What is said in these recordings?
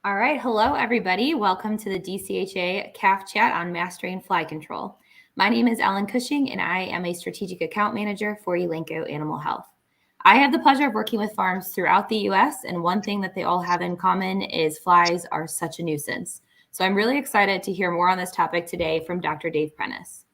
All right. Hello, everybody. Welcome to the DCHA CAF chat on mastering fly control. My name is Ellen Cushing, and I am a strategic account manager for Elanco Animal Health. I have the pleasure of working with farms throughout the U.S., and one thing that they all have in common is flies are such a nuisance. So I'm really excited to hear more on this topic today from Dr. Dave Prentice.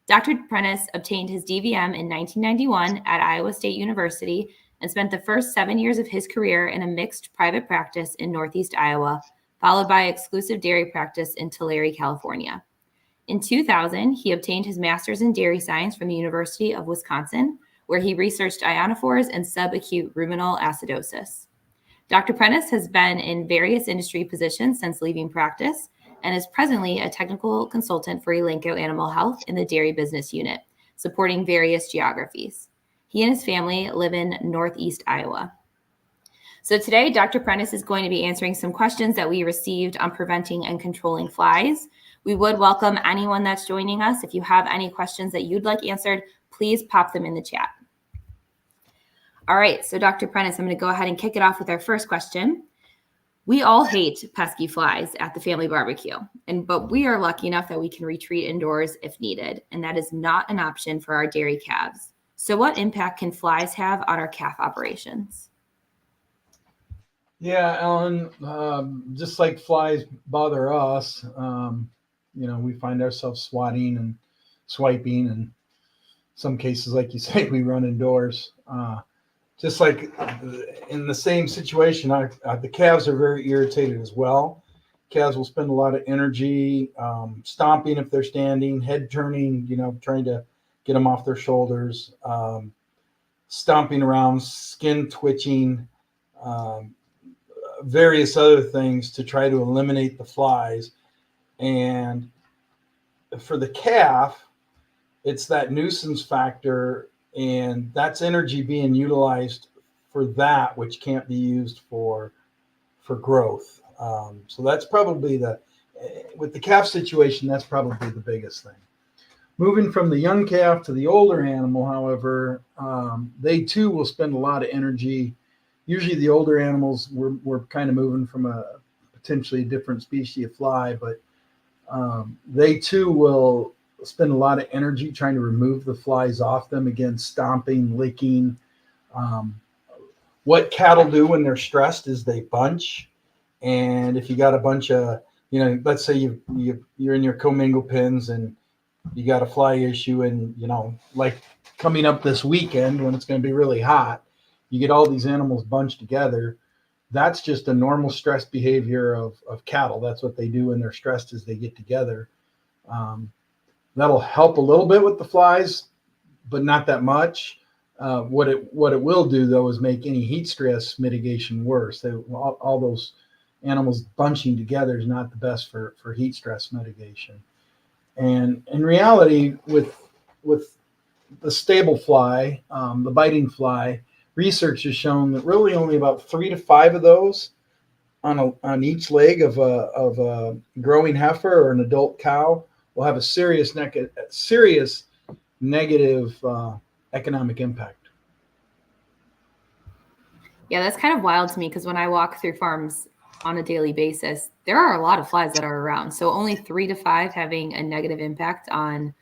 Dr. Prentice obtained his DVM in 1991 at Iowa State University and spent the first 7 years of his career in a mixed private practice in Northeast Iowa, followed by exclusive dairy practice in Tulare, California. In 2000, he obtained his master's in dairy science from the University of Wisconsin, where he researched ionophores and subacute ruminal acidosis. Dr. Prentice has been in various industry positions since leaving practice and is presently a technical consultant for Elanco Animal Health in the dairy business unit, supporting various geographies. He and his family live in Northeast Iowa. So today, Dr. Prentice is going to be answering some questions that we received on preventing and controlling flies. We would welcome anyone that's joining us. If you have any questions that you'd like answered, please pop them in the chat. All right, so Dr. Prentice, I'm going to go ahead and kick it off with our first question. We all hate pesky flies at the family barbecue, but we are lucky enough that we can retreat indoors if needed, and that is not an option for our dairy calves. So what impact can flies have on our calf operations? Yeah, Ellen, just like flies bother us, we find ourselves swatting and swiping, and some cases, like you say, we run indoors. Just like in the same situation, the calves are very irritated as well. Calves will spend a lot of energy stomping if they're standing, head turning, trying to get them off their shoulders, stomping around, skin twitching, various other things to try to eliminate the flies. And for the calf, it's that nuisance factor, and that's energy being utilized for that which can't be used for growth. So that's probably with the calf situation, that's probably the biggest thing. Moving from the young calf to the older animal, however, they too will spend a lot of energy. Usually the older animals, we're kind of moving from a potentially different species of fly, but they too will spend a lot of energy trying to remove the flies off them. Again, stomping, licking. What cattle do when they're stressed is they bunch. And if you got a bunch of, let's say you're in your commingle pens and you got a fly issue, and, like coming up this weekend when it's going to be really hot, you get all these animals bunched together. That's just a normal stress behavior of cattle. That's what they do when they're stressed, is they get together. That'll help a little bit with the flies, but not that much. What it will do, though, is make any heat stress mitigation worse. All those animals bunching together is not the best for heat stress mitigation. And in reality, with the stable fly, the biting fly, research has shown that really only about 3 to 5 of those on each leg of a growing heifer or an adult cow will have a serious negative economic impact. Yeah, that's kind of wild to me, because when I walk through farms on a daily basis, there are a lot of flies that are around. So only 3 to 5 having a negative impact on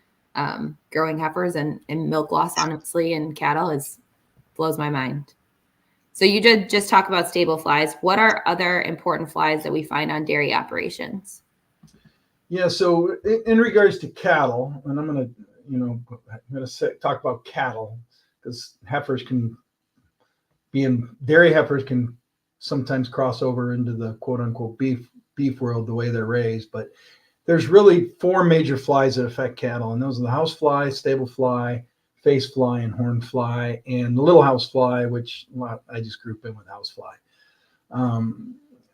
growing heifers and milk loss, honestly, in cattle blows my mind. So you did just talk about stable flies. What are other important flies that we find on dairy operations? Yeah, so in regards to cattle, and I'm going to talk about cattle, because dairy heifers can sometimes cross over into the quote unquote beef world, the way they're raised. But there's really 4 major flies that affect cattle, and those are the house fly, stable fly, face fly, and horn fly, and the little house fly, which I just group in with house fly.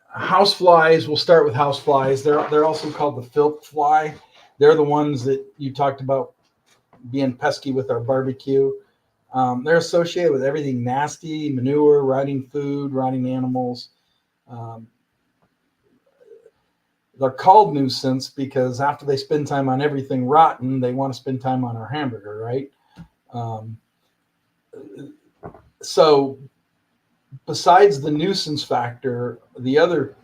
House flies, we'll start with house flies. They're also called the filth fly. They're the ones that you talked about being pesky with our barbecue. They're associated with everything nasty, manure, rotting food, rotting animals. They're called nuisance because after they spend time on everything rotten, they want to spend time on our hamburger, right? So besides the nuisance factor, the other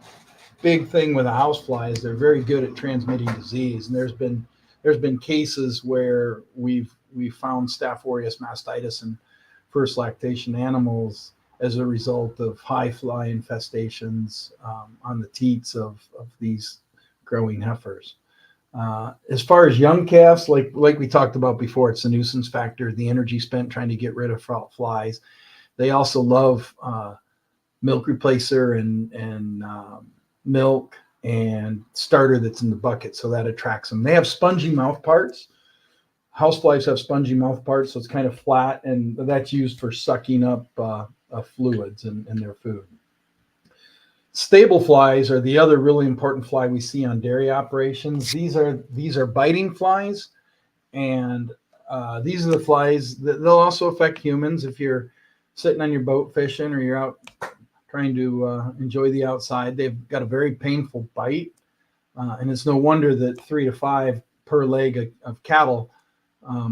big thing with a housefly is they're very good at transmitting disease, and there's been cases where we've found Staph aureus mastitis in first lactation animals as a result of high fly infestations on the teats of these growing heifers. As far as young calves, like we talked about before, it's the nuisance factor, the energy spent trying to get rid of flies. They also love milk replacer and milk and starter that's in the bucket, so that attracts them. They have spongy mouth parts. Houseflies have spongy mouth parts, so it's kind of flat, and that's used for sucking up fluids in their food. Stable flies are the other really important fly we see on dairy operations. These are biting flies, and these are the flies that they'll also affect humans. If you're sitting on your boat fishing or you're out trying to enjoy the outside, they've got a very painful bite, and it's no wonder that 3 to 5 per leg of cattle,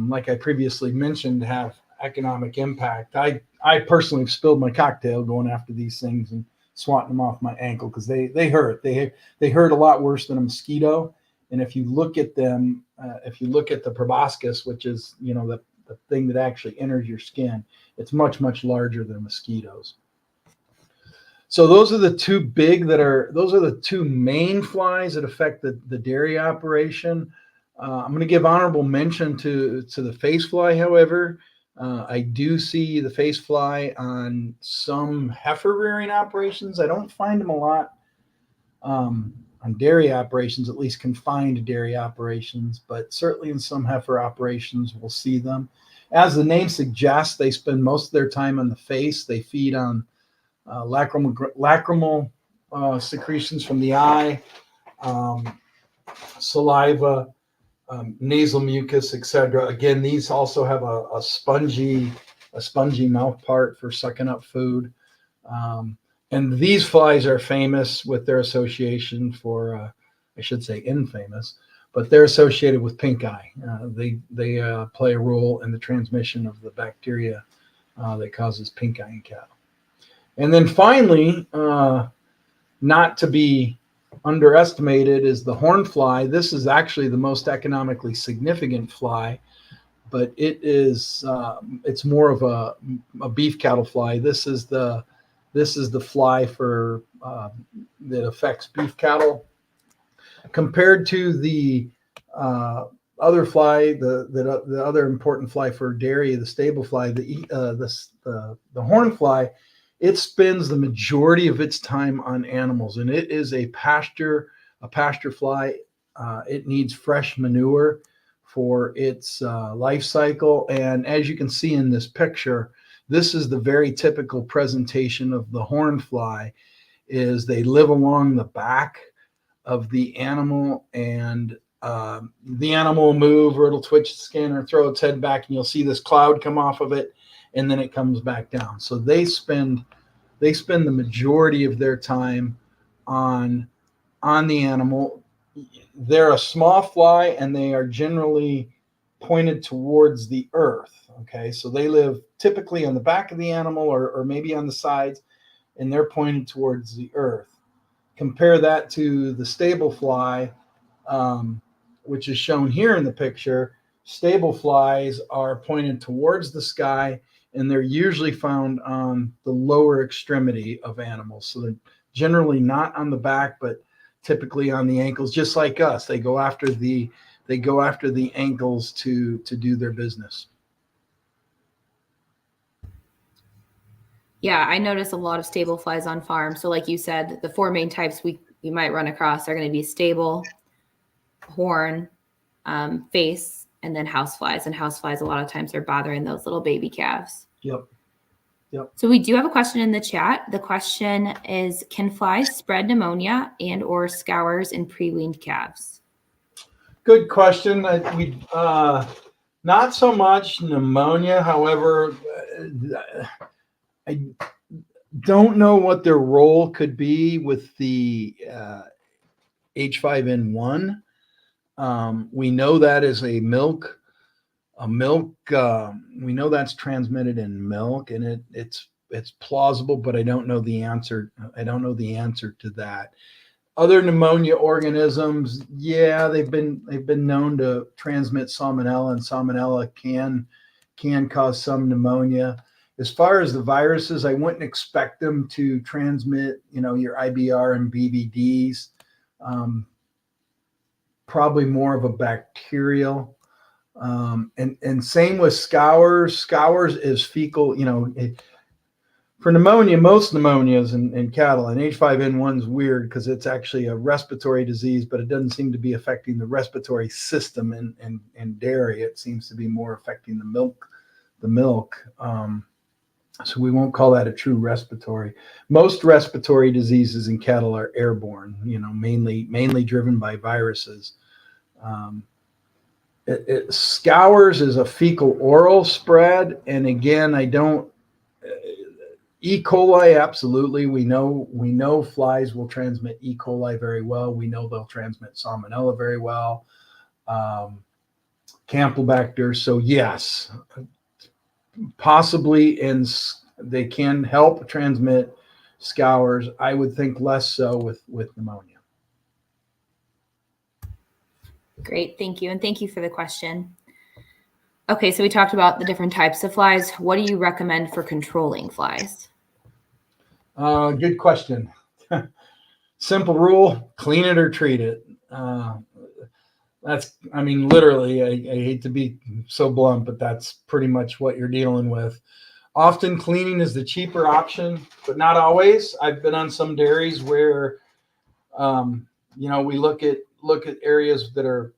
like I previously mentioned, have economic impact. I personally have spilled my cocktail going after these things and swatting them off my ankle because they hurt. They hurt a lot worse than a mosquito. And if you look at them, if you look at the proboscis, which is the thing that actually enters your skin, it's much larger than mosquitoes. So those are the two main flies that affect the dairy operation. I'm going to give honorable mention to the face fly. However, I do see the face fly on some heifer rearing operations. I don't find them a lot on dairy operations, at least confined dairy operations, but certainly in some heifer operations we'll see them. As the name suggests, they spend most of their time on the face. They feed on lacrimal secretions from the eye, saliva, nasal mucus, etc. Again, these also have a spongy mouth part for sucking up food. And these flies are famous with their association for, I should say infamous, but they're associated with pink eye. They play a role in the transmission of the bacteria that causes pink eye in cattle. And then finally, not to be underestimated, is the horn fly. This is actually the most economically significant fly, but it's more of a beef cattle fly. This is the fly for that affects beef cattle. Compared to the other fly, the other important fly for dairy, the stable fly, the horn fly, it spends the majority of its time on animals, and it is a pasture fly. It needs fresh manure for its life cycle, and as you can see in this picture, this is the very typical presentation of the horn fly. Is they live along the back of the animal, and the animal will move, or it'll twitch its skin or throw its head back, and you'll see this cloud come off of it, and then it comes back down. So they spend the majority of their time on the animal. They're a small fly, and they are generally pointed towards the earth. Okay, so they live typically on the back of the animal, or maybe on the sides, and they're pointed towards the earth. Compare that to the stable fly, which is shown here in the picture. Stable flies are pointed towards the sky, and they're usually found on the lower extremity of animals. So they're generally not on the back, but typically on the ankles, just like us. They go after the ankles to do their business. Yeah, I notice a lot of stable flies on farms. So like you said, the 4 main types you might run across are going to be stable, horn, face, and then house flies. And house flies a lot of times are bothering those little baby calves. Yep. So we do have a question in the chat. The question is, can flies spread pneumonia and or scours in pre-weaned calves? Good question. Not so much pneumonia. However, I don't know what their role could be with the H5N1. We know that is a milk. We know that's transmitted in milk, and it's plausible, but I don't know the answer. I don't know the answer to that. Other pneumonia organisms, yeah, they've been known to transmit salmonella, and salmonella can cause some pneumonia. As far as the viruses, I wouldn't expect them to transmit, your IBR and BVDs. Probably more of a bacterial. And same with scours. Scours is fecal, for pneumonia, most pneumonias in cattle, and H5N1 is weird because it's actually a respiratory disease, but it doesn't seem to be affecting the respiratory system in dairy. It seems to be more affecting the milk. So we won't call that a true respiratory. Most respiratory diseases in cattle are airborne, mainly driven by viruses. Scours is a fecal oral spread, and again, I don't. E. coli, absolutely. We know flies will transmit E. coli very well. We know they'll transmit salmonella very well. Campylobacter. So yes, possibly, and they can help transmit scours. I would think less so with pneumonia. Great, thank you. And thank you for the question. Okay, so we talked about the different types of flies. What do you recommend for controlling flies? Good question. Simple rule: clean it or treat it. Literally, I hate to be so blunt, but that's pretty much what you're dealing with. Often cleaning is the cheaper option, but not always. I've been on some dairies where, we look at areas that are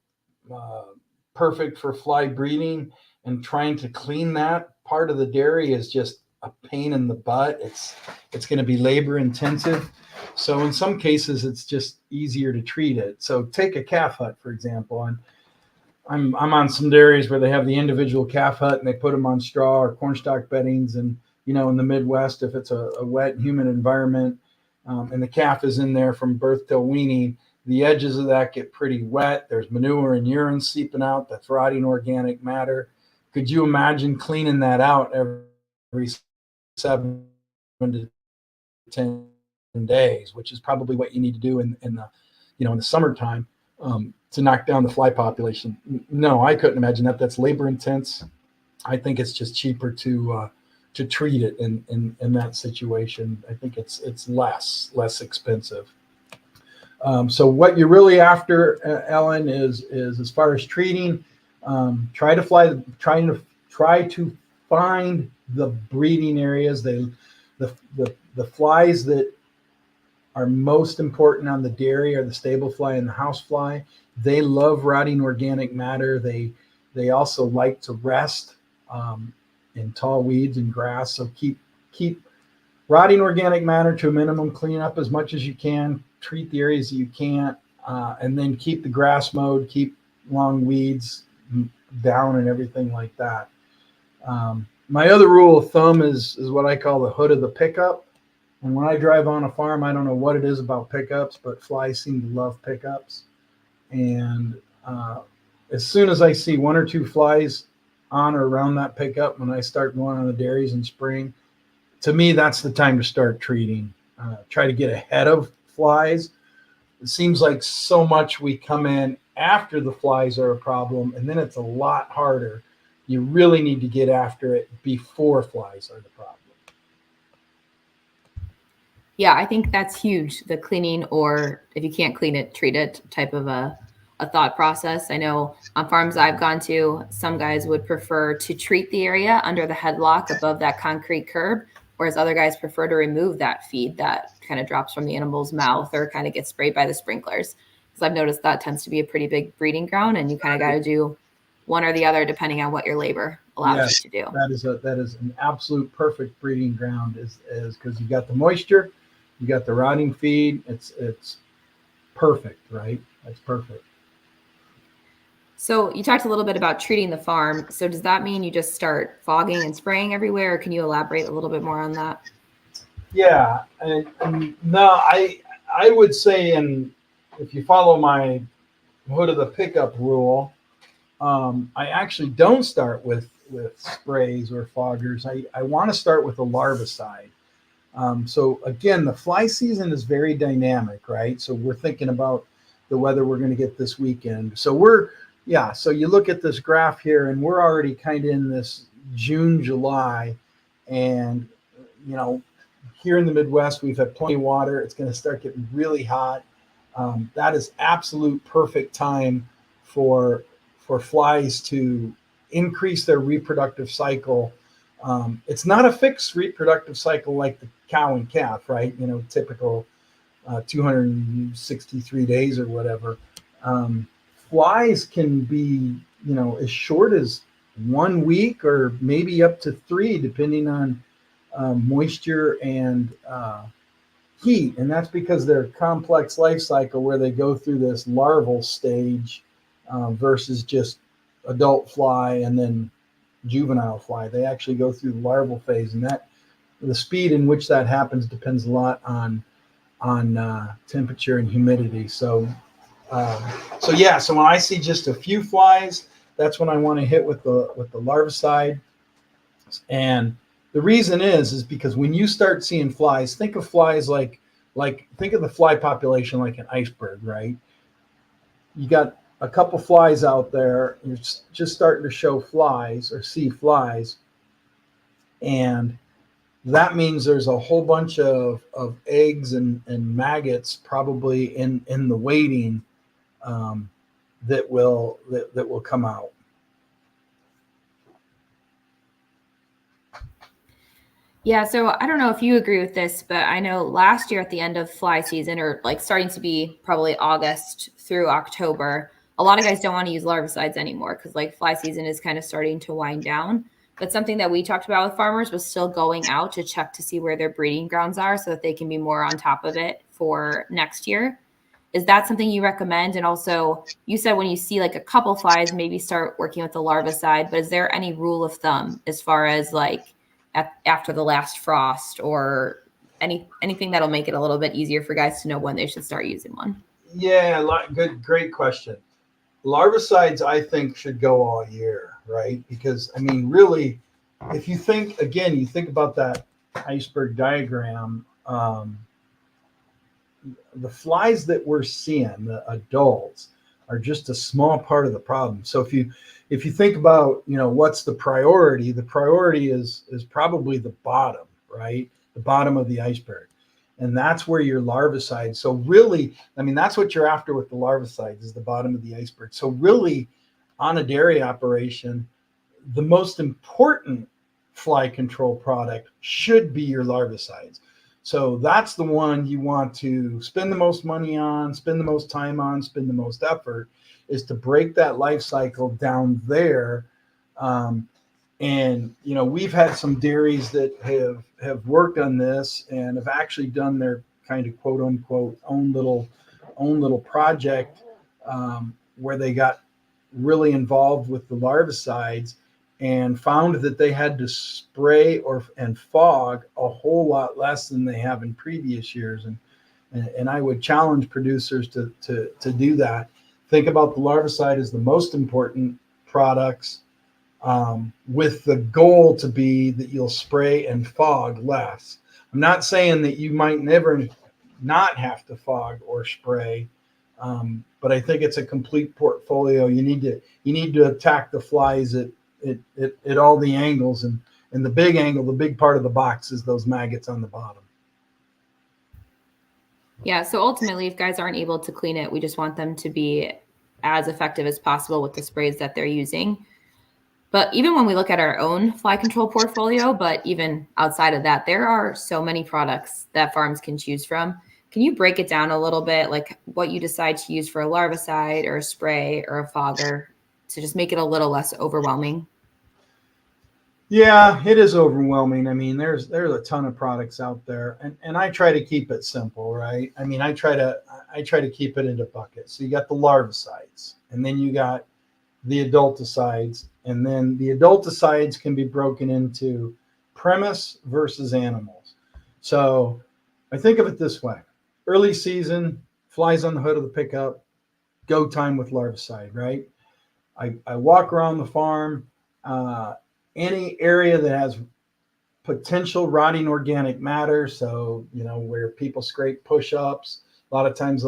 perfect for fly breeding, and trying to clean that part of the dairy is just a pain in the butt. It's going to be labor intensive. So in some cases, it's just easier to treat it. So take a calf hut, for example. And I'm on some dairies where they have the individual calf hut and they put them on straw or cornstalk beddings. And, in the Midwest, if it's a wet, humid environment, and the calf is in there from birth till weaning, the edges of that get pretty wet. There's manure and urine seeping out. That's rotting organic matter. Could you imagine cleaning that out every 7 to 10 days, which is probably what you need to do in the summertime to knock down the fly population? No, I couldn't imagine that. That's labor intense. I think it's just cheaper to treat it in that situation. I think it's less expensive. So what you're really after, Ellen, is as far as treating, try to find the breeding areas. The flies that are most important on the dairy are the stable fly and the house fly. They love rotting organic matter. They also like to rest in tall weeds and grass. So keep rotting organic matter to a minimum. Clean up as much as you can. Treat the areas that you can't, and then keep the grass mowed. Keep long weeds down and everything like that. My other rule of thumb is what I call the hood of the pickup. And when I drive on a farm, I don't know what it is about pickups, but flies seem to love pickups. And as soon as I see one or two flies on or around that pickup, when I start going on the dairies in spring, to me, that's the time to start treating. Try to get ahead of flies. It seems like so much we come in after the flies are a problem, and then it's a lot harder. You really need to get after it before flies are the problem. Yeah, I think that's huge. The cleaning, or if you can't clean it, treat it type of a thought process. I know on farms I've gone to, some guys would prefer to treat the area under the headlock above that concrete curb, whereas other guys prefer to remove that feed that kind of drops from the animal's mouth or kind of gets sprayed by the sprinklers. Because I've noticed that tends to be a pretty big breeding ground, and you kind of got to do one or the other depending on what your labor allows you to do. That is an absolute perfect breeding ground, is because you got the moisture, you got the rotting feed. It's perfect, right? That's perfect. So you talked a little bit about treating the farm. So does that mean you just start fogging and spraying everywhere, or can you elaborate a little bit more on that? Yeah, and no, I would say, and if you follow my hood of the pickup rule, I actually don't start with sprays or foggers. I want to start with a larvicide. So again, the fly season is very dynamic, right? So we're thinking about the weather we're going to get this weekend. So you look at this graph here, and we're already kind of in this June, July, and here in the Midwest, we've had plenty of water. It's going to start getting really hot. That is absolute perfect time for flies to increase their reproductive cycle. It's not a fixed reproductive cycle like the cow and calf, right? Typical 263 days or whatever. Flies can be, as short as 1 week or maybe up to 3, depending on moisture and heat. And that's because their complex life cycle, where they go through this larval stage versus just adult fly and then juvenile fly. They actually go through the larval phase, and that the speed in which that happens depends a lot on temperature and humidity. So when I see just a few flies, that's when I want to hit with the larvicide. And the reason is because when you start seeing flies, think of flies like think of the fly population like an iceberg, right? You got a couple flies out there, you're just starting to show flies or see flies, and that means there's a whole bunch of eggs and maggots probably in the waiting that will come out. Yeah, so I don't know if you agree with this, but I know last year at the end of fly season, or like starting to be probably August through October, a lot of guys don't want to use larvicides anymore because like fly season is kind of starting to wind down. But something that we talked about with farmers was still going out to check to see where their breeding grounds are so that they can be more on top of it for next year. Is that something you recommend? And also, you said when you see like a couple flies, maybe start working with the larvicide, but is there any rule of thumb as far as like after the last frost or anything that'll make it a little bit easier for guys to know when they should start using one? Yeah, great question. Larvicides, I think, should go all year, right? Because really, if you think about that iceberg diagram, the flies that we're seeing, the adults, are just a small part of the problem. So if you think about what's the priority is probably the bottom, right? The bottom of the iceberg. And that's where your larvicide. So really, that's what you're after with the larvicides, is the bottom of the iceberg. So really, on a dairy operation, the most important fly control product should be your larvicides. So that's the one you want to spend the most money on, spend the most time on, spend the most effort, is to break that life cycle down there. And we've had some dairies that have worked on this and have actually done their kind of quote unquote own little project where they got really involved with the larvicides and found that they had to spray and fog a whole lot less than they have in previous years. And I would challenge producers to do that. Think about the larvicide as the most important products, with the goal to be that you'll spray and fog less. I'm not saying that you might never not have to fog or spray, but I think it's a complete portfolio. You need to attack the flies at all the angles, and the big part of the box is those maggots on the bottom. Yeah, so ultimately, if guys aren't able to clean it, we just want them to be as effective as possible with the sprays that they're using. But even when we look at our own fly control portfolio, but even outside of that, there are so many products that farms can choose from. Can you break it down a little bit, like what you decide to use for a larvicide or a spray or a fogger, to just make it a little less overwhelming? Yeah, it is overwhelming. There's a ton of products out there, and I try to keep it simple, right? I try to keep it into buckets. So you got the larvicides, and then you got the adulticides, and then the adulticides can be broken into premise versus animals. So I think of it this way: early season, flies on the hood of the pickup, go time with larvicide, right? I walk around the farm. Any area that has potential rotting organic matter. So, where people scrape push-ups, a lot of times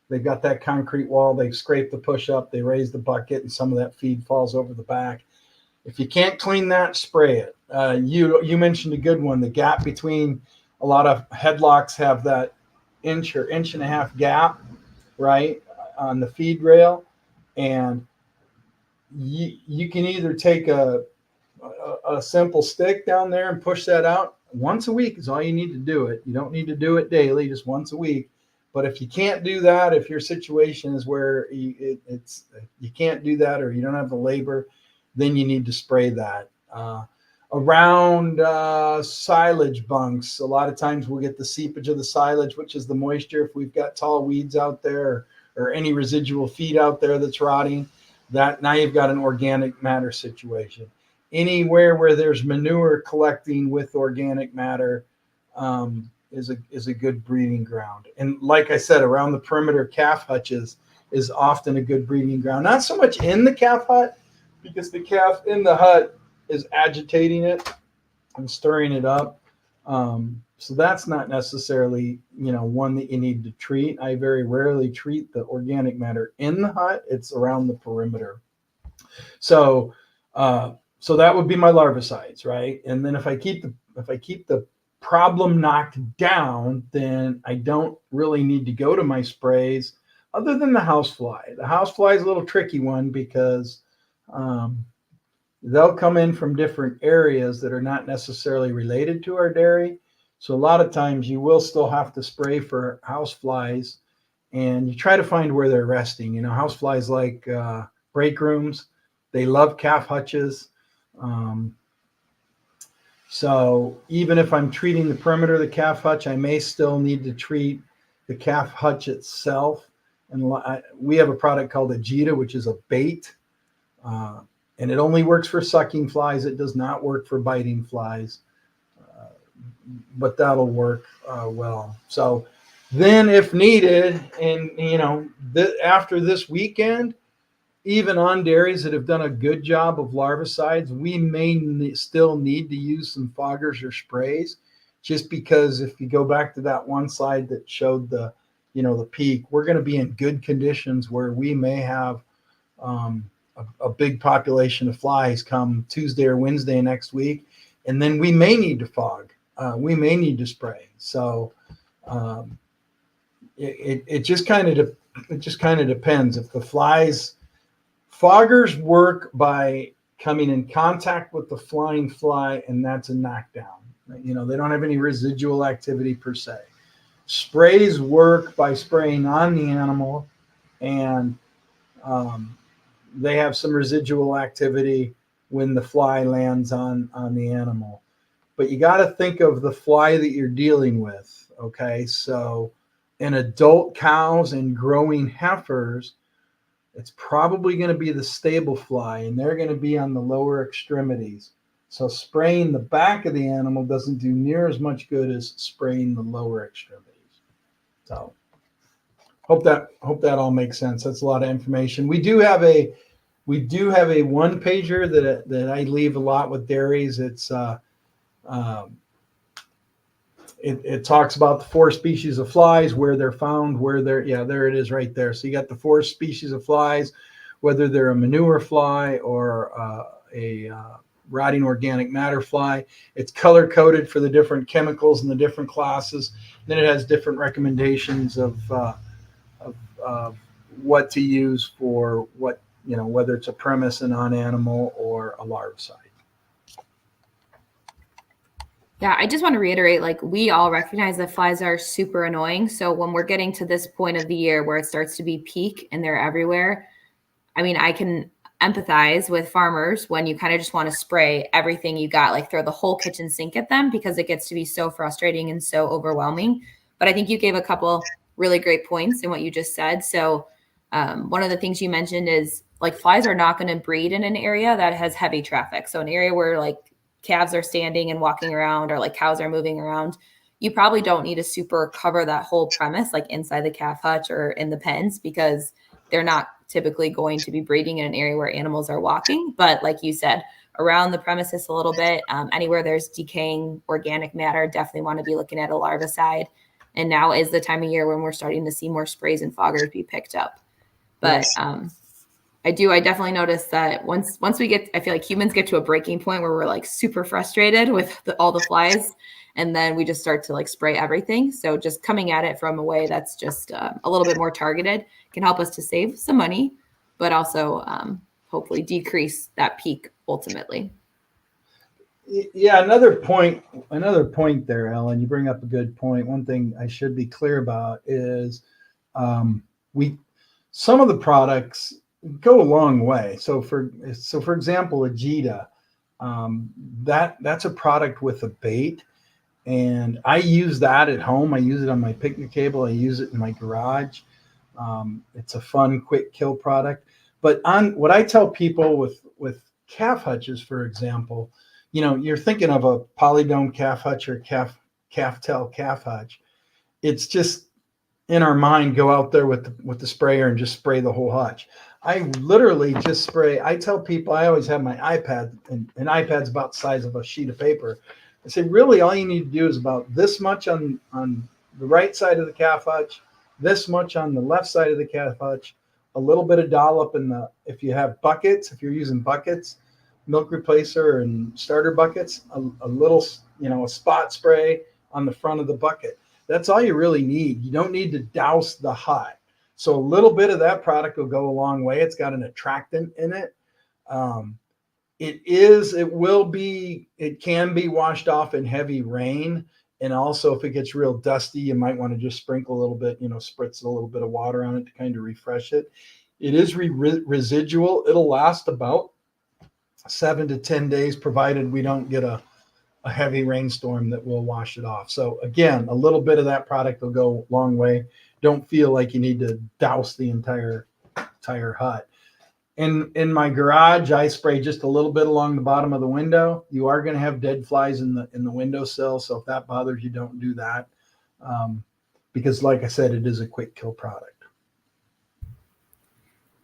they've got that concrete wall, they've scraped the push-up, they raise the bucket, and some of that feed falls over the back. If you can't clean that, spray it. You mentioned a good one. The gap between a lot of headlocks have that inch or inch and a half gap, right, on the feed rail, and you can either take a simple stick down there and push that out. Once a week is all you need to do it. You don't need to do it daily, just once a week. But if you can't do that, if your situation is where you can't do that, or you don't have the labor, then you need to spray that. Around silage bunks, a lot of times we'll get the seepage of the silage, which is the moisture. If we've got tall weeds out there, or any residual feed out there that's rotting, that now you've got an organic matter situation. Anywhere where there's manure collecting with organic matter is a good breeding ground. And like I said, around the perimeter calf hutches is often a good breeding ground. Not so much in the calf hut, because the calf in the hut is agitating it and stirring it up. So that's not necessarily, one that you need to treat. I very rarely treat the organic matter in the hut. It's around the perimeter. So that would be my larvicides, right? And then if I keep the problem knocked down, then I don't really need to go to my sprays, other than the housefly. The housefly is a little tricky one, because they'll come in from different areas that are not necessarily related to our dairy. So a lot of times you will still have to spray for houseflies, and you try to find where they're resting. Houseflies like break rooms. They love calf hutches. So even if I'm treating the perimeter of the calf hutch, I may still need to treat the calf hutch itself. And we have a product called Agita, which is a bait. And it only works for sucking flies. It does not work for biting flies. But that'll work well. So then if needed, and after this weekend, even on dairies that have done a good job of larvicides, we may still need to use some foggers or sprays, just because if you go back to that one slide that showed the peak, we're going to be in good conditions where we may have a big population of flies come Tuesday or Wednesday next week, and then we may need to fog. We may need to spray. So it just kind of depends. If the foggers work by coming in contact with the flying fly, and that's a knockdown. They don't have any residual activity per se. Sprays work by spraying on the animal, and they have some residual activity when the fly lands on the animal. But you got to think of the fly that you're dealing with. Okay, so in adult cows and growing heifers, it's probably going to be the stable fly, and they're going to be on the lower extremities. So spraying the back of the animal doesn't do near as much good as spraying the lower extremities. So hope that all makes sense. That's a lot of information. We do have a one pager that I leave a lot with dairies. It talks about the 4 species of flies, where they're found, there it is right there. So you got the 4 species of flies, whether they're a manure fly or a rotting organic matter fly. It's color coded for the different chemicals and the different classes. Then it has different recommendations of what to use for what, whether it's a premise, a non-animal, or a larvicide. Yeah, I just want to reiterate, we all recognize that flies are super annoying. So when we're getting to this point of the year where it starts to be peak and they're everywhere, I can empathize with farmers when you kind of just want to spray everything you got, throw the whole kitchen sink at them, because it gets to be so frustrating and so overwhelming. But I think you gave a couple really great points in what you just said. So one of the things you mentioned is flies are not going to breed in an area that has heavy traffic. So an area where calves are standing and walking around, or cows are moving around, you probably don't need to super cover that whole premise, inside the calf hutch or in the pens, because they're not typically going to be breeding in an area where animals are walking. But like you said, around the premises a little bit. Anywhere there's decaying organic matter, definitely want to be looking at a larvicide. And now is the time of year when we're starting to see more sprays and foggers be picked up. But I definitely notice that once we get, I feel like humans get to a breaking point where we're like super frustrated with all the flies, and then we just start to like spray everything. So just coming at it from a way that's just a little bit more targeted can help us to save some money, but also hopefully decrease that peak ultimately. Yeah, another point there, Ellen. You bring up a good point. One thing I should be clear about is some of the products go a long way. So for example, Agita, that's a product with a bait, and I use that at home. I use it on my picnic table. I use it in my garage. It's a fun, quick kill product. But on what I tell people with calf hutches, for example, you're thinking of a polydome calf hutch or calf tail calf hutch. It's just in our mind, go out there with the sprayer and just spray the whole hutch. I literally just spray. I tell people, I always have my iPad, and an iPad's about the size of a sheet of paper. I say, really, all you need to do is about this much on the right side of the calf hutch, this much on the left side of the calf hutch, a little bit of dollop if you have buckets, if you're using buckets, milk replacer and starter buckets, a little, a spot spray on the front of the bucket. That's all you really need. You don't need to douse the hut. So a little bit of that product will go a long way. It's got an attractant in it. It can be washed off in heavy rain. And also if it gets real dusty, you might want to just sprinkle a little bit, spritz a little bit of water on it to kind of refresh it. It is residual. It'll last about 7 to 10 days, provided we don't get a heavy rainstorm that will wash it off. So again, a little bit of that product will go a long way. Don't feel like you need to douse the entire hut. In my garage, I spray just a little bit along the bottom of the window. You are going to have dead flies in the windowsill, so if that bothers you, don't do that. Because like I said, it is a quick kill product.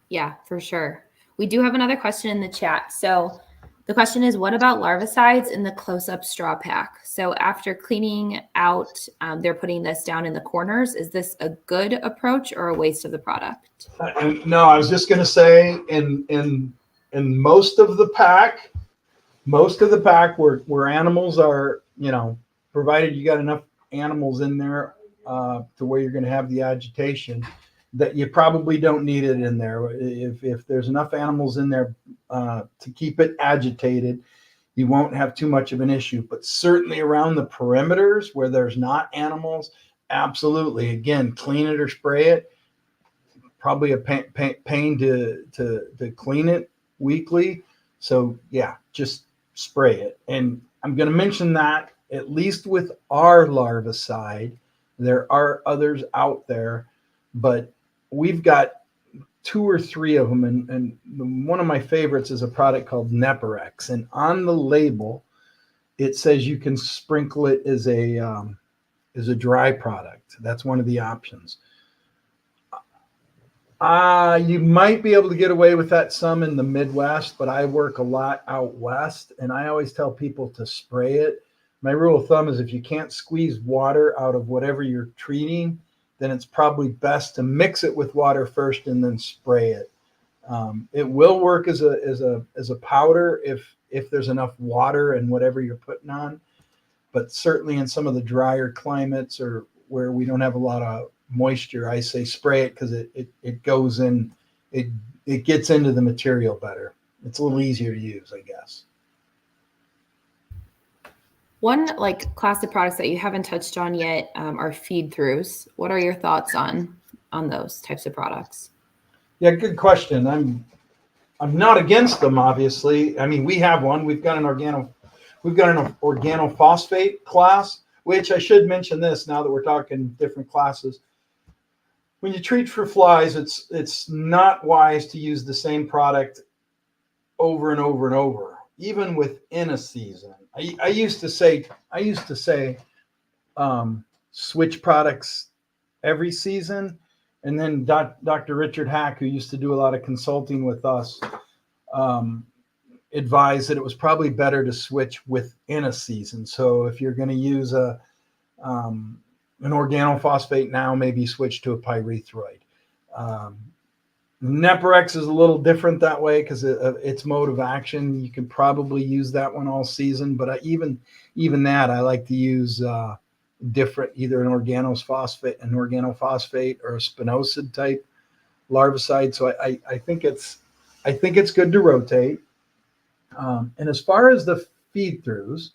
Yeah, for sure. We do have another question in the chat. So the question is, what about larvicides in the close-up straw pack? So after cleaning out, they're putting this down in the corners. Is this a good approach or a waste of the product? No, I was just going to say in most of the pack where animals are, provided you got enough animals in there to where you're going to have the agitation, that you probably don't need it in there. If there's enough animals in there to keep it agitated, you won't have too much of an issue. But certainly around the perimeters where there's not animals, absolutely. Again, clean it or spray it. Probably a pain to clean it weekly. So yeah, just spray it. And I'm going to mention that at least with our larvicide, there are others out there, but we've got 2 or 3 of them, and one of my favorites is a product called Neparex, and on the label it says you can sprinkle it as a dry product. That's one of the options. You might be able to get away with that some in the Midwest, but I work a lot out west, and I always tell people to spray it. My rule of thumb is if you can't squeeze water out of whatever you're treating, then it's probably best to mix it with water first and then spray it. It will work as a powder if there's enough water in whatever you're putting on, but certainly in some of the drier climates or where we don't have a lot of moisture, I say spray it because it goes in, it gets into the material better. It's a little easier to use, I guess. One class of products that you haven't touched on yet are feed-throughs. What are your thoughts on those types of products? Yeah, good question. I'm not against them, obviously. I mean, we have one. We've got an organophosphate class, which I should mention this now that we're talking different classes. When you treat for flies, it's not wise to use the same product over and over and over, even within a season. I used to say switch products every season, and then Dr. Richard Hack, who used to do a lot of consulting with us, advised that it was probably better to switch within a season. So if you're going to use an organophosphate now, maybe switch to a pyrethroid. Neparex is a little different that way because its mode of action. You can probably use that one all season, but even that, I like to use different, either an organophosphate or a spinosad type larvicide. So I think it's good to rotate. And as far as the feed throughs,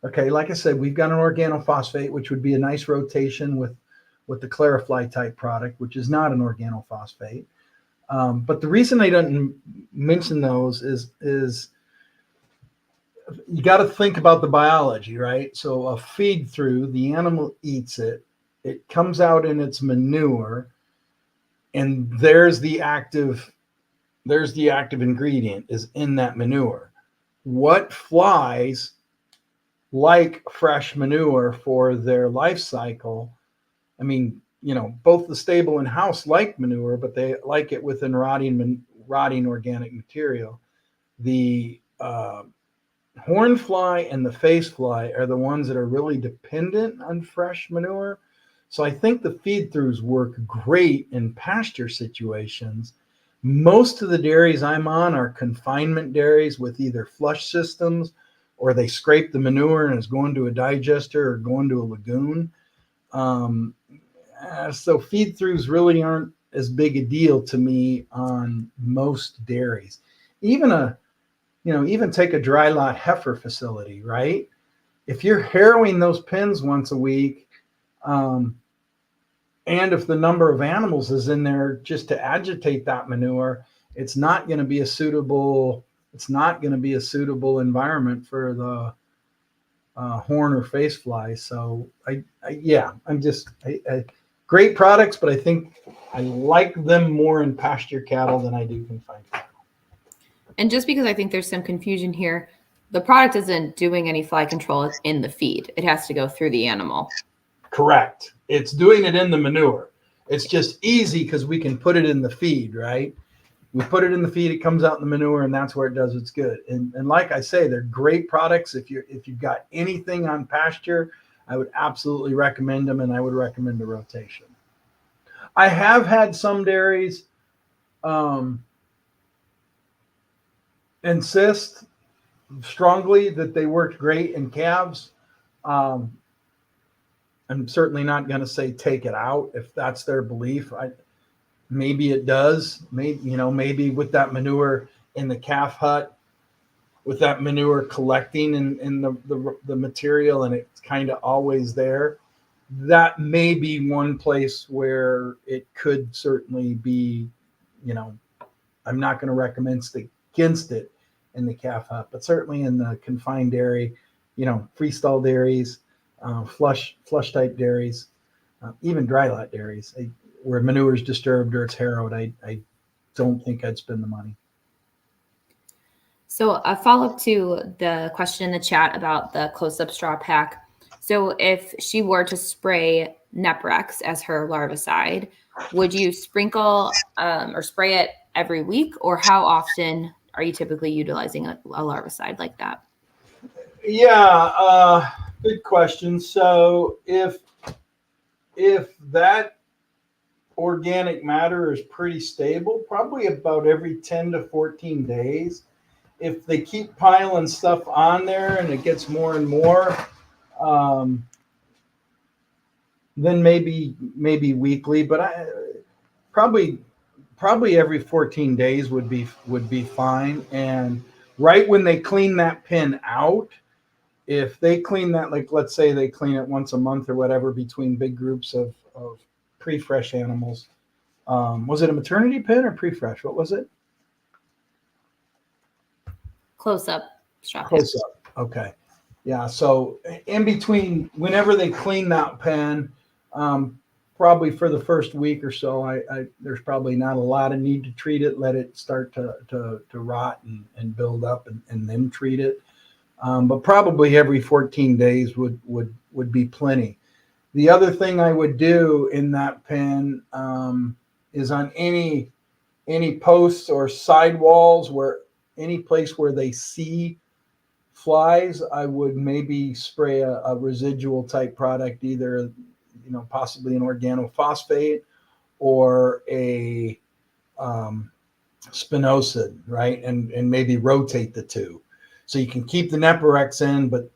okay, like I said, we've got an organophosphate, which would be a nice rotation with the Clarifly type product, which is not an organophosphate. But the reason I didn't mention those is you got to think about the biology, right? So a feed through, the animal eats it, it comes out in its manure, and there's the active ingredient is in that manure. What flies like fresh manure for their life cycle? I mean, both the stable and house like manure, but they like it within rotting organic material. The horn fly and the face fly are the ones that are really dependent on fresh manure. So I think the feed throughs work great in pasture situations. Most of the dairies I'm on are confinement dairies with either flush systems, or they scrape the manure and it's going to a digester or going to a lagoon. So feed throughs really aren't as big a deal to me on most dairies. Even take a dry lot heifer facility, right? If you're harrowing those pens once a week, and if the number of animals is in there just to agitate that manure, it's not going to be a suitable environment for the horn or face fly. So great products, but I think I like them more in pasture cattle than I do confined cattle. And just because I think there's some confusion here, the product isn't doing any fly control in the feed. It has to go through the animal. Correct. It's doing it in the manure. It's just easy because we can put it in the feed, right? We put it in the feed, it comes out in the manure, and that's where it does its good. And like I say, they're great products. If you've got anything on pasture, I would absolutely recommend them, and I would recommend a rotation. I have had some dairies insist strongly that they worked great in calves. I'm certainly not going to say take it out if that's their belief. Maybe it does. Maybe with that manure in the calf hut, with that manure collecting in the material, and it's kind of always there. That may be one place where it could certainly be. I'm not going to recommend against it in the calf hut, but certainly in the confined dairy, freestall dairies, flush type dairies, even dry lot dairies, where manure is disturbed or it's harrowed, I don't think I'd spend the money. So a follow-up to the question in the chat about the close-up straw pack. So if she were to spray Neparex as her larvicide, would you sprinkle or spray it every week, or how often are you typically utilizing a larvicide like that? Yeah, good question. So if that organic matter is pretty stable, probably about every 10 to 14 days. If they keep piling stuff on there and it gets more and more, then maybe weekly, but I probably every 14 days would be fine. And right when they clean that pen out, if they clean that, like let's say they clean it once a month or whatever between big groups of pre-fresh animals. Was it a maternity pen or pre-fresh? What was it? Close up. Close up. Okay. Yeah. So in between, whenever they clean that pen, probably for the first week or so, there's probably not a lot of need to treat it. Let it start to rot and build up, and then treat it. But probably every 14 days would be plenty. The other thing I would do in that pen is on any posts or sidewalls where any place where they see flies, I would maybe spray a residual type product, either possibly an organophosphate or a spinosad, right? And maybe rotate the two, so you can keep the Neparex in, but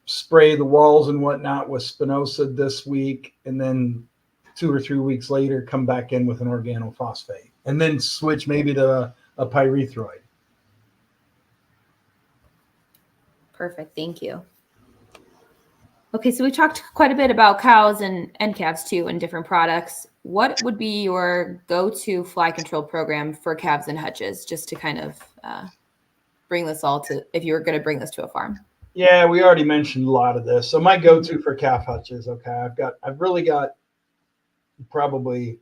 spray the walls and whatnot with spinosad this week, and then 2 or 3 weeks later come back in with an organophosphate, and then switch maybe to a pyrethroid. Perfect. Thank you. Okay, so we talked quite a bit about cows and calves too, and different products. What would be your go-to fly control program for calves and hutches, just to kind of bring this all to, if you were going to bring this to a farm? Yeah, we already mentioned a lot of this. So my go-to for calf hutches, okay, I've really got probably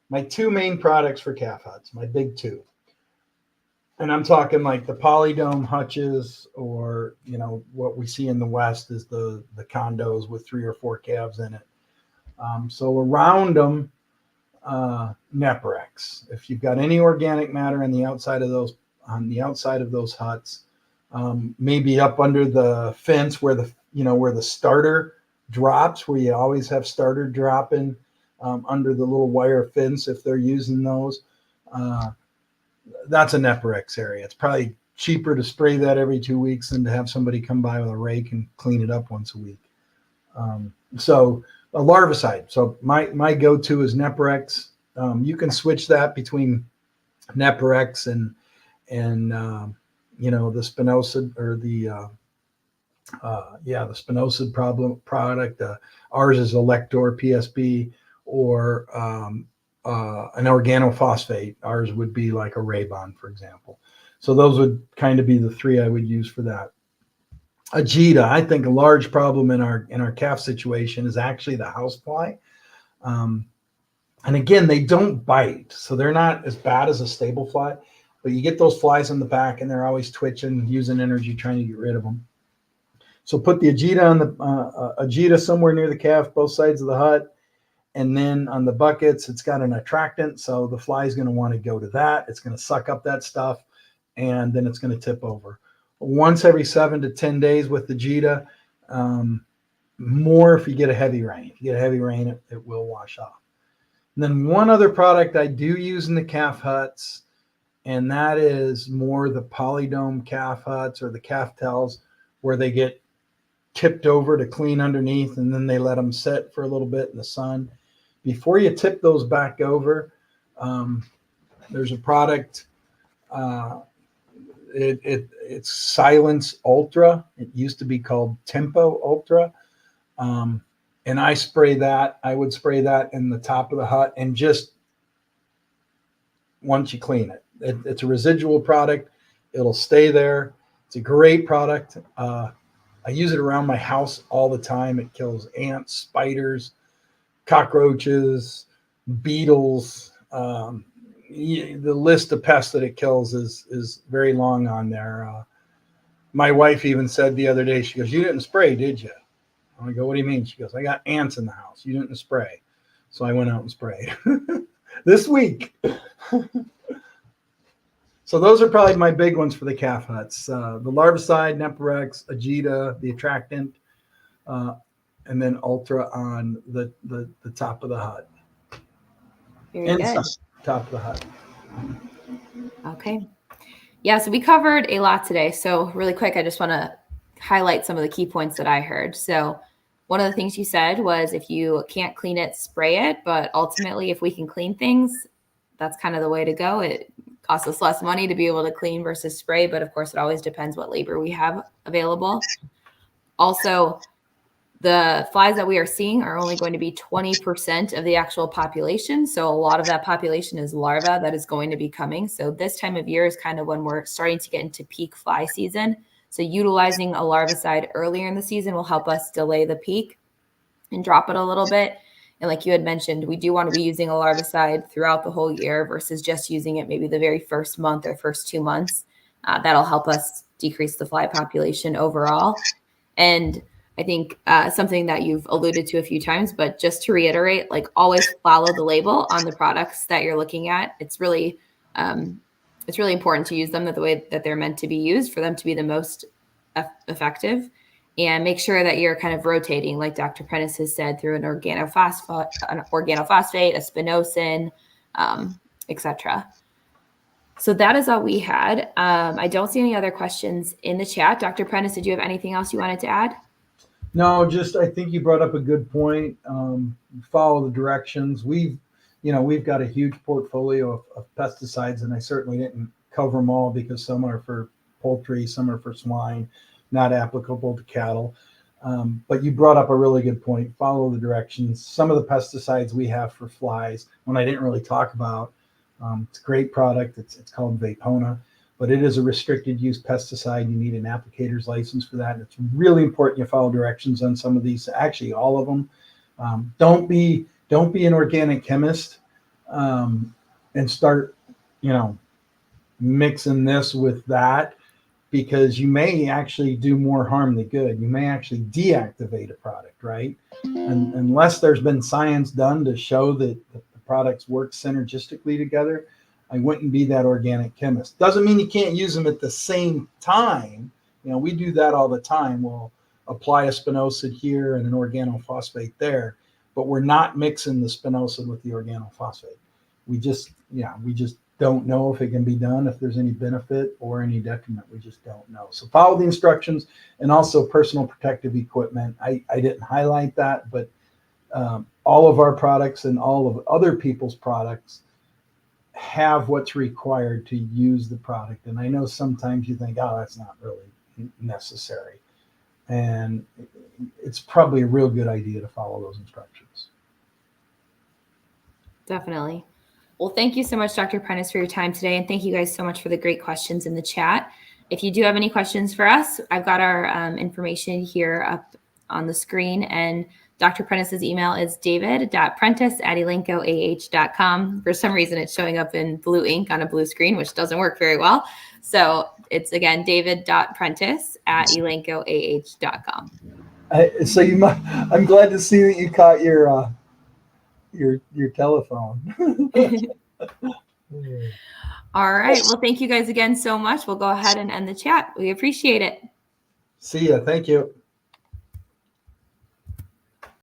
my two main products for calf huts, my big two. And I'm talking like the polydome hutches, or what we see in the West is the condos with 3 or 4 calves in it. So around them, Neparex. If you've got any organic matter on the outside of those huts, maybe up under the fence where the starter drops, where you always have starter dropping under the little wire fence if they're using those. That's a Neparex area. It's probably cheaper to spray that every 2 weeks than to have somebody come by with a rake and clean it up once a week. So a larvicide. So my go-to is Neparex. You can switch that between Neparex and the spinosad, or the spinosad product. Ours is Elector PSB, or an organophosphate. Ours would be like a Raybon, for example. So those would kind of be the 3 I would use for that. Agita, I think a large problem in our calf situation is actually the housefly. And again, they don't bite, so they're not as bad as a stable fly, but you get those flies in the back and they're always twitching, using energy trying to get rid of them. So put the Agita on the Agita somewhere near the calf, both sides of the hut. And then on the buckets, it's got an attractant, so the fly is going to want to go to that. It's going to suck up that stuff, and then it's going to tip over. Once every 7 to 10 days with the Agita, more if you get a heavy rain. If you get a heavy rain, it will wash off. And then one other product I do use in the calf huts, and that is more the polydome calf huts, or the calf tells, where they get tipped over to clean underneath, and then they let them sit for a little bit in the sun. Before you tip those back over, there's a product. It's Silence Ultra. It used to be called Tempo Ultra. And I spray that. I would spray that in the top of the hut, and just once you clean it. It's a residual product. It'll stay there. It's a great product. I use it around my house all the time. It kills ants, spiders, cockroaches, beetles. The list of pests that it kills is very long on there. My wife even said the other day, she goes, "You didn't spray, did you?" I go, "What do you mean?" She goes, "I got ants in the house. You didn't spray." So I went out and sprayed this week. So those are probably my big ones for the calf huts. The larvicide, Neparex, Agita, the attractant, and then Ultra on the top of the hut. Very good. Top of the hut. Okay. Yeah, so we covered a lot today. So really quick, I just want to highlight some of the key points that I heard. So one of the things you said was, if you can't clean it, spray it. But ultimately, if we can clean things, that's kind of the way to go. It costs us less money to be able to clean versus spray. But of course, it always depends what labor we have available. Also, the flies that we are seeing are only going to be 20% of the actual population. So a lot of that population is larvae that is going to be coming. So this time of year is kind of when we're starting to get into peak fly season. So utilizing a larvicide earlier in the season will help us delay the peak and drop it a little bit. And like you had mentioned, we do want to be using a larvicide throughout the whole year versus just using it maybe the very first month or first 2 months. That'll help us decrease the fly population overall. And I think something that you've alluded to a few times, but just to reiterate, like, always follow the label on the products that you're looking at. It's really it's really important to use them the way that they're meant to be used for them to be the most effective. And make sure that you're kind of rotating, like Dr. Prentice has said, through an organophosphate, a spinosyn, etc. So that is all we had. I don't see any other questions in the chat. Dr. Prentice, did you have anything else you wanted to add? No, just I think you brought up a good point. Follow the directions. We've got a huge portfolio of pesticides, and I certainly didn't cover them all because some are for poultry, some are for swine, not applicable to cattle. But you brought up a really good point. Follow the directions. Some of the pesticides we have for flies, one I didn't really talk about. It's a great product. It's called Vapona, but it is a restricted use pesticide. You need an applicator's license for that. And it's really important you follow directions on some of these. Actually, all of them. Don't be an organic chemist and start, mixing this with that, because you may actually do more harm than good. You may actually deactivate a product, right? And unless there's been science done to show that the products work synergistically together, I wouldn't be that organic chemist. Doesn't mean you can't use them at the same time. We do that all the time. We'll apply a spinosad here and an organophosphate there, but we're not mixing the spinosad with the organophosphate. We just don't know if it can be done, if there's any benefit or any detriment. We just don't know. So follow the instructions, and also personal protective equipment. I didn't highlight that, but all of our products and all of other people's products have what's required to use the product. And I know sometimes you think, oh, that's not really necessary. And it's probably a real good idea to follow those instructions. Definitely. Well, thank you so much, Dr. Prentice, for your time today. And thank you guys so much for the great questions in the chat. If you do have any questions for us, I've got our information here up on the screen. And Dr. Prentice's email is david.prentice@elancoah.com. For some reason, it's showing up in blue ink on a blue screen, which doesn't work very well. So it's, again, david.prentice@elancoah.com. I'm glad to see that you caught your telephone. All right. Well, thank you guys again so much. We'll go ahead and end the chat. We appreciate it. See ya. Thank you.